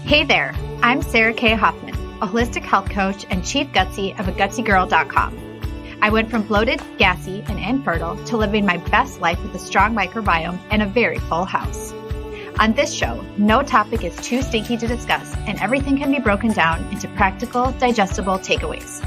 Hey there, I'm Sarah K. Hoffman, a holistic health coach and chief gutsy of AGUTSYGIRL.com. I went from bloated, gassy, and infertile to living my best life with a strong microbiome and a very full house. On this show, no topic is too stinky to discuss, and everything can be broken down into practical, digestible takeaways.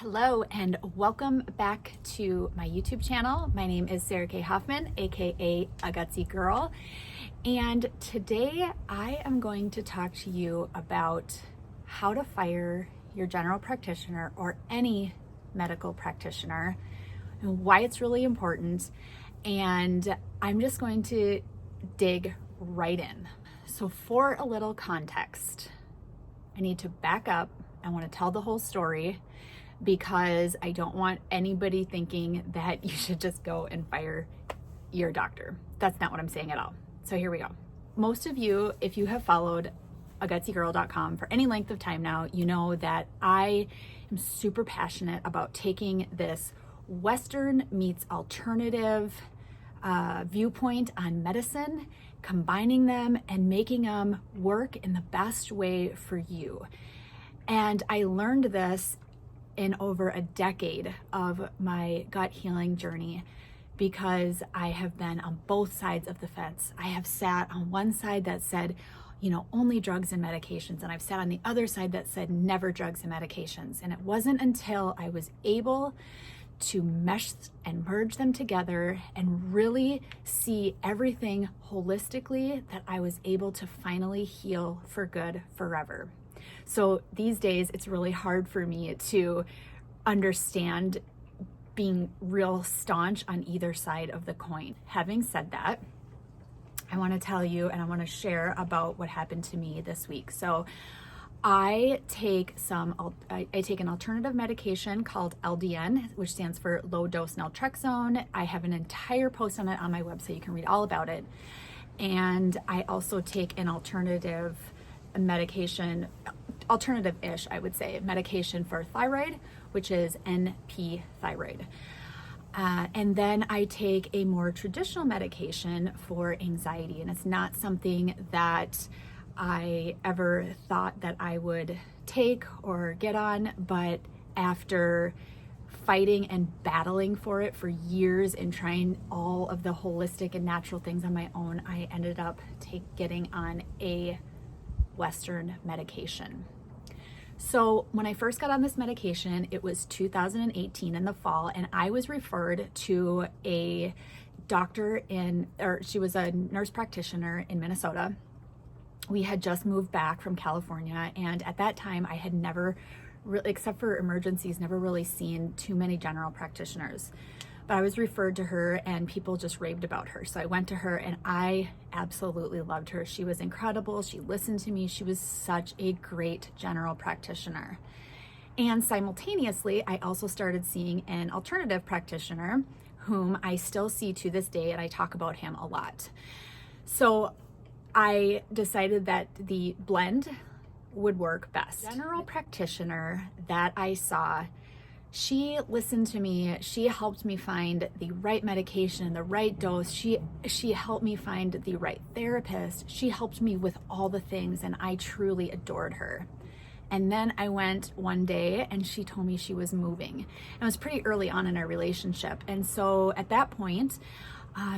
Hello and welcome back to my YouTube channel. My name is Sarah K. Hoffman, aka A Gutsy Girl, and today I am going to talk to you about how to fire your general practitioner or any medical practitioner and why it's really important. And I'm just going to dig right in. So for a little context, I need to back up. I want to tell the whole story because I don't want anybody thinking that you should just go and fire your doctor. That's not what I'm saying at all. So here we go. Most of you, if you have followed AGUTSYGIRL.com for any length of time now, you know that I am super passionate about taking this Western meets alternative viewpoint on medicine, combining them and making them work in the best way for you. And I learned this in over a decade of my gut healing journey because I have been on both sides of the fence. I have sat on one side that said, only drugs and medications. And I've sat on the other side that said never drugs and medications. And it wasn't until I was able to mesh and merge them together and really see everything holistically that I was able to finally heal for good forever. So these days, it's really hard for me to understand being real staunch on either side of the coin. Having said that, I want to tell you and I want to share about what happened to me this week. So I take an alternative medication called LDN, which stands for low dose naltrexone. I have an entire post on it on my website. You can read all about it. And I also take an alternative medication, alternative-ish, I would say, medication for thyroid, which is NP thyroid. And then I take a more traditional medication for anxiety, and it's not something that I ever thought that I would take or get on, but after fighting and battling for it for years and trying all of the holistic and natural things on my own, I ended up getting on a Western medication. So when I first got on this medication, it was 2018 in the fall, and I was referred to a doctor she was a nurse practitioner in Minnesota. We had just moved back from California, and at that time I had never really, except for emergencies, never really seen too many general practitioners. But I was referred to her and people just raved about her. So I went to her and I absolutely loved her. She was incredible. She listened to me. She was such a great general practitioner. And simultaneously, I also started seeing an alternative practitioner whom I still see to this day, and I talk about him a lot. So I decided that the blend would work best. General practitioner that I saw, she listened to me. She helped me find the right medication, the right dose. She helped me find the right therapist. She helped me with all the things, and I truly adored her. And then I went one day and she told me she was moving. And it was pretty early on in our relationship. And so at that point,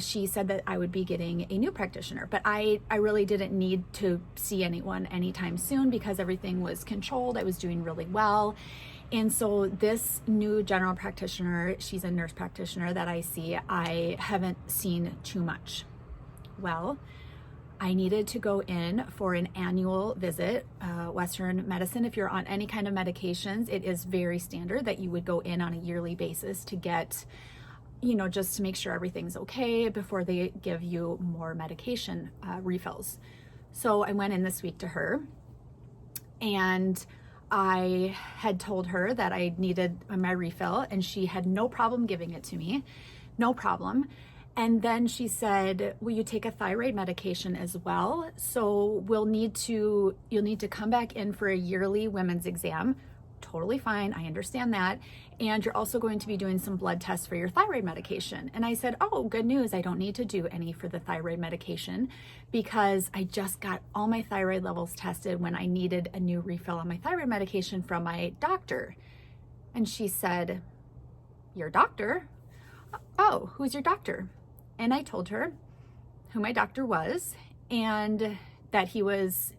she said that I would be getting a new practitioner, but I really didn't need to see anyone anytime soon because everything was controlled. I was doing really well. And so this new general practitioner, she's a nurse practitioner that I see, I haven't seen too much. Well, I needed to go in for an annual visit. Western medicine, if you're on any kind of medications, it is very standard that you would go in on a yearly basis to get, just to make sure everything's okay before they give you more medication refills. So I went in this week to her, and I had told her that I needed my refill, and she had no problem giving it to me, no problem. And then she said, will you take a thyroid medication as well? So you'll need to come back in for a yearly women's exam, totally fine. I understand that. And you're also going to be doing some blood tests for your thyroid medication. And I said, oh, good news. I don't need to do any for the thyroid medication because I just got all my thyroid levels tested when I needed a new refill on my thyroid medication from my doctor. And she said, your doctor? Oh, who's your doctor? And I told her who my doctor was and that he was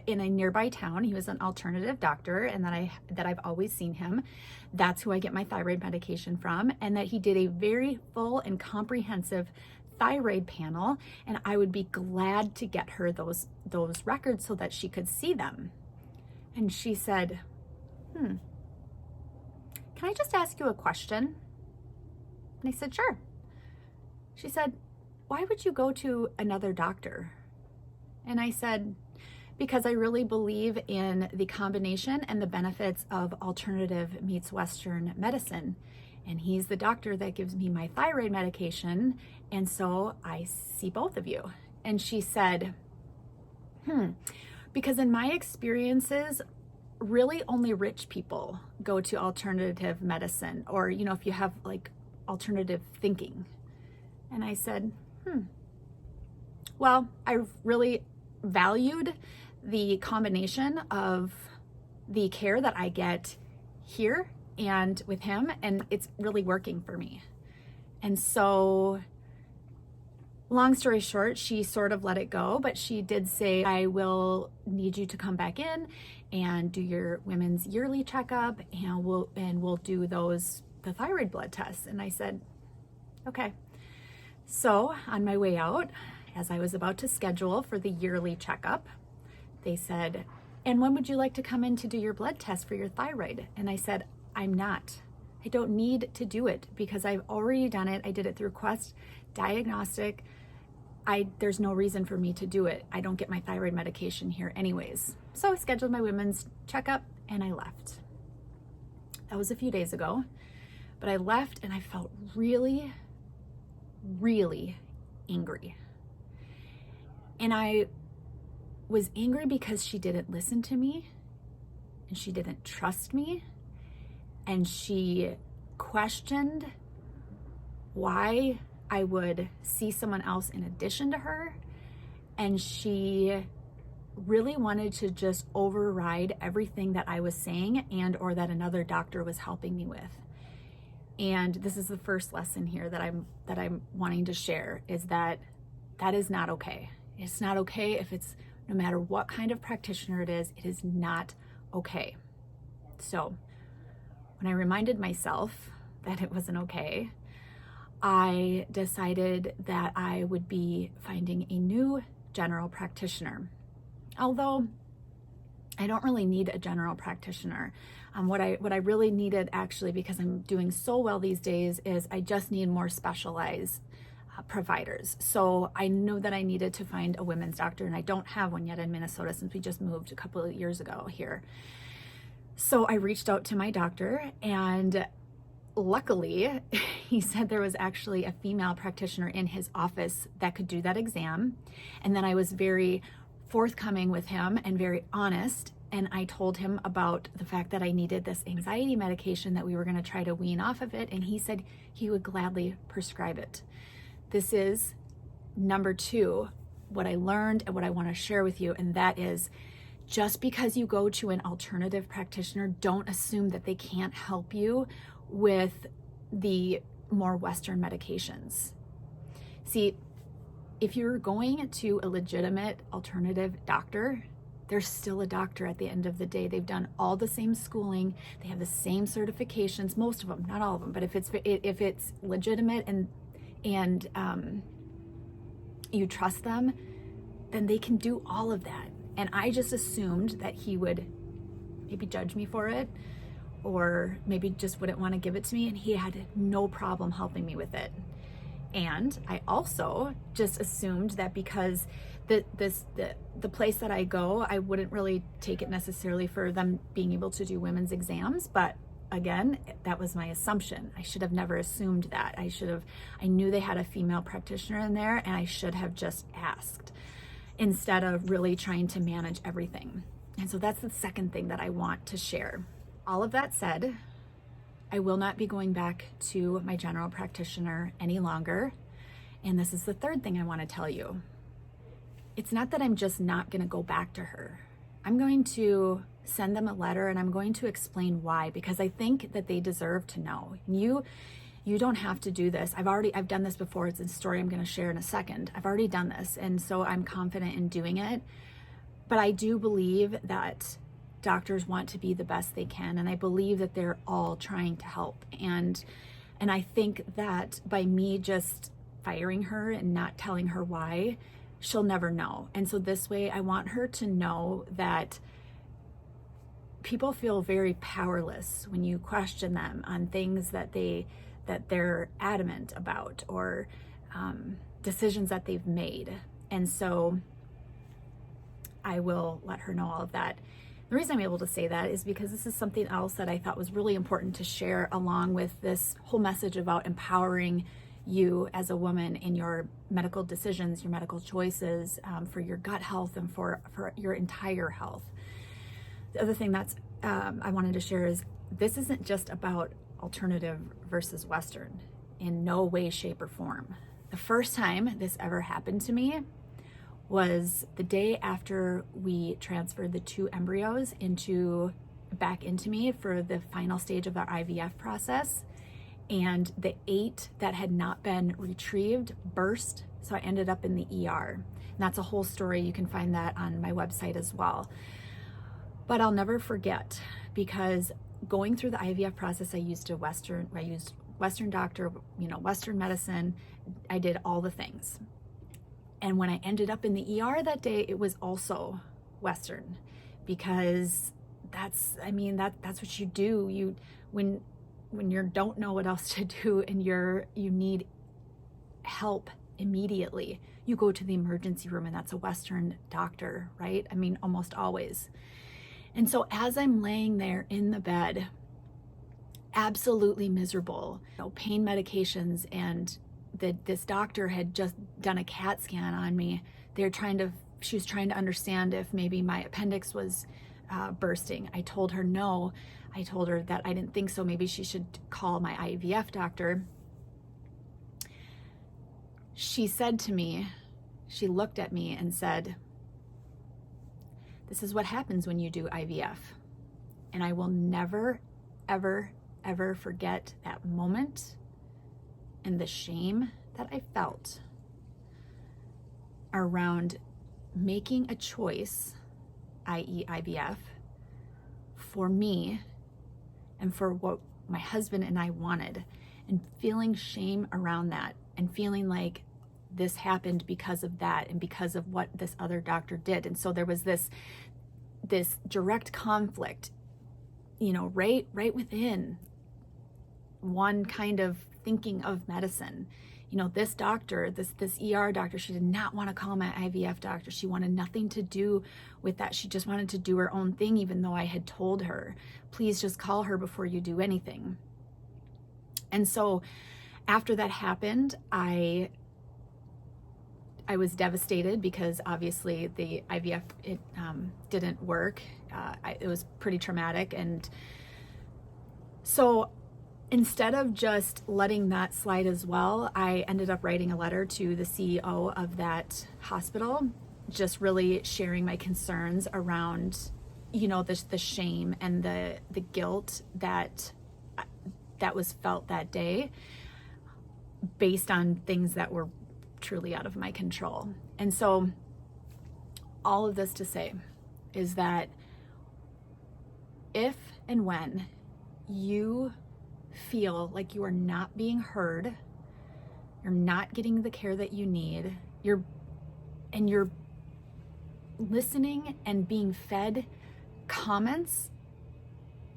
in a nearby town. He was an alternative doctor, and that I've always seen him. That's who I get my thyroid medication from, and that he did a very full and comprehensive thyroid panel, and I would be glad to get her those records so that she could see them. And she said, can I just ask you a question? And I said, sure. She said, why would you go to another doctor? And I said, because I really believe in the combination and the benefits of alternative meets Western medicine. And he's the doctor that gives me my thyroid medication. And so I see both of you. And she said, because in my experiences, really only rich people go to alternative medicine, or, you know, if you have like alternative thinking. And I said, well, I really valued the combination of the care that I get here and with him, and it's really working for me. And so, long story short, she sort of let it go, but she did say, I will need you to come back in and do your women's yearly checkup, and we'll do the thyroid blood tests. And I said, okay. So on my way out, as I was about to schedule for the yearly checkup, they said, and when would you like to come in to do your blood test for your thyroid? And I said, I don't need to do it because I've already done it. I did it through Quest Diagnostic. There's no reason for me to do it. I don't get my thyroid medication here anyways. So I scheduled my women's checkup and I left. That was a few days ago, but I left and I felt really, really angry. And I was angry because she didn't listen to me and she didn't trust me, and she questioned why I would see someone else in addition to her, and she really wanted to just override everything that I was saying and or that another doctor was helping me with. And this is the first lesson here that I'm wanting to share, is that is not okay. It's not okay if it's, no matter what kind of practitioner it is not okay. So when I reminded myself that it wasn't okay, I decided that I would be finding a new general practitioner. Although I don't really need a general practitioner. What I really needed, actually, because I'm doing so well these days, is I just need more specialized providers. So I knew that I needed to find a women's doctor, and I don't have one yet in Minnesota since we just moved a couple of years ago here. So I reached out to my doctor, and luckily he said there was actually a female practitioner in his office that could do that exam. And then I was very forthcoming with him and very honest, and I told him about the fact that I needed this anxiety medication that we were going to try to wean off of it, and he said he would gladly prescribe it. This is number 2, what I learned and what I want to share with you, and that is, just because you go to an alternative practitioner, don't assume that they can't help you with the more Western medications. See, if you're going to a legitimate alternative doctor, they're still a doctor at the end of the day. They've done all the same schooling. They have the same certifications, most of them, not all of them, but if it's legitimate and you trust them, then they can do all of that. And I just assumed that he would maybe judge me for it, or maybe just wouldn't want to give it to me, and he had no problem helping me with it. And I also just assumed that because the place that I go, I wouldn't really take it necessarily for them being able to do women's exams, but again, that was my assumption. I should have never assumed that. I knew they had a female practitioner in there, and I should have just asked instead of really trying to manage everything. And so that's the second thing that I want to share. all of that said, I will not be going back to my general practitioner any longer. And this is the third thing I want to tell you. It's not that I'm just not going to go back to her. I'm going to send them a letter and I'm going to explain why, because I think that they deserve to know. You don't have to do this. I've done this before. It's a story I'm going to share in a second. I've already done this. And so I'm confident in doing it. But I do believe that doctors want to be the best they can. And I believe that they're all trying to help. And I think that by me just firing her and not telling her why, she'll never know. And so this way, I want her to know that people feel very powerless when you question them on things that they're adamant about, or decisions that they've made. And so I will let her know all of that. The reason I'm able to say that is because this is something else that I thought was really important to share, along with this whole message about empowering you as a woman in your medical decisions, your medical choices, for your gut health and for your entire health. The other thing that's I wanted to share is this isn't just about alternative versus Western, in no way, shape, or form. The first time this ever happened to me was the day after we transferred the 2 embryos back into me for the final stage of our IVF process. And the 8 that had not been retrieved burst, so I ended up in the ER. And that's a whole story. You can find that on my website as well. But I'll never forget, because going through the IVF process, I used Western doctor, Western medicine. I did all the things. And when I ended up in the ER that day, it was also Western, because that's what you do. When you don't know what else to do and you need help immediately, you go to the emergency room, and that's a Western doctor, right? Almost always. And so as I'm laying there in the bed, absolutely miserable, pain medications, and this doctor had just done a CAT scan on me. She was trying to understand if maybe my appendix was bursting. I told her no. I told her that I didn't think so. Maybe she should call my IVF doctor. She said to me, she looked at me and said, "This is what happens when you do IVF." And I will never, ever, ever forget that moment and the shame that I felt around making a choice, i.e. IVF, for me and for what my husband and I wanted, and feeling shame around that, and feeling like this happened because of that and because of what this other doctor did. And so there was this direct conflict, right within one kind of thinking of medicine. This doctor, this ER doctor, she did not want to call my IVF doctor. She wanted nothing to do with that. She just wanted to do her own thing, even though I had told her, please just call her before you do anything. And so after that happened, I was devastated, because obviously the IVF, didn't work. It was pretty traumatic. And so instead of just letting that slide as well, I ended up writing a letter to the CEO of that hospital, just really sharing my concerns around, the shame and the guilt that was felt that day, based on things that were truly out of my control. And so all of this to say is that if and when you feel like you are not being heard, you're not getting the care that you need, you're listening and being fed comments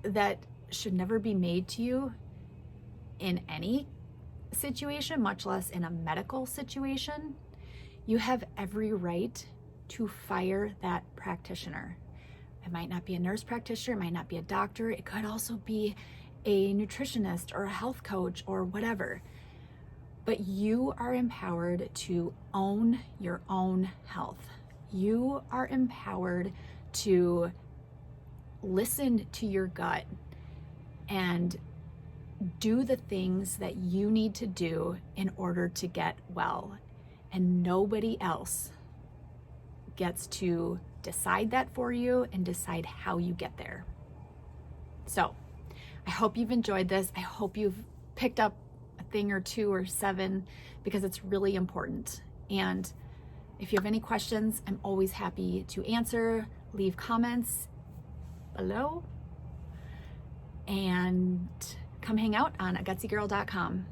that should never be made to you in any situation, much less in a medical situation, you have every right to fire that practitioner. It might not be a nurse practitioner, it might not be a doctor, it could also be a nutritionist or a health coach or whatever. But you are empowered to own your own health. You are empowered to listen to your gut and do the things that you need to do in order to get well. And nobody else gets to decide that for you and decide how you get there. So I hope you've enjoyed this. I hope you've picked up a thing or two or seven, because it's really important. And if you have any questions, I'm always happy to answer. Leave comments below and come hang out on AGUTSYGIRL.com.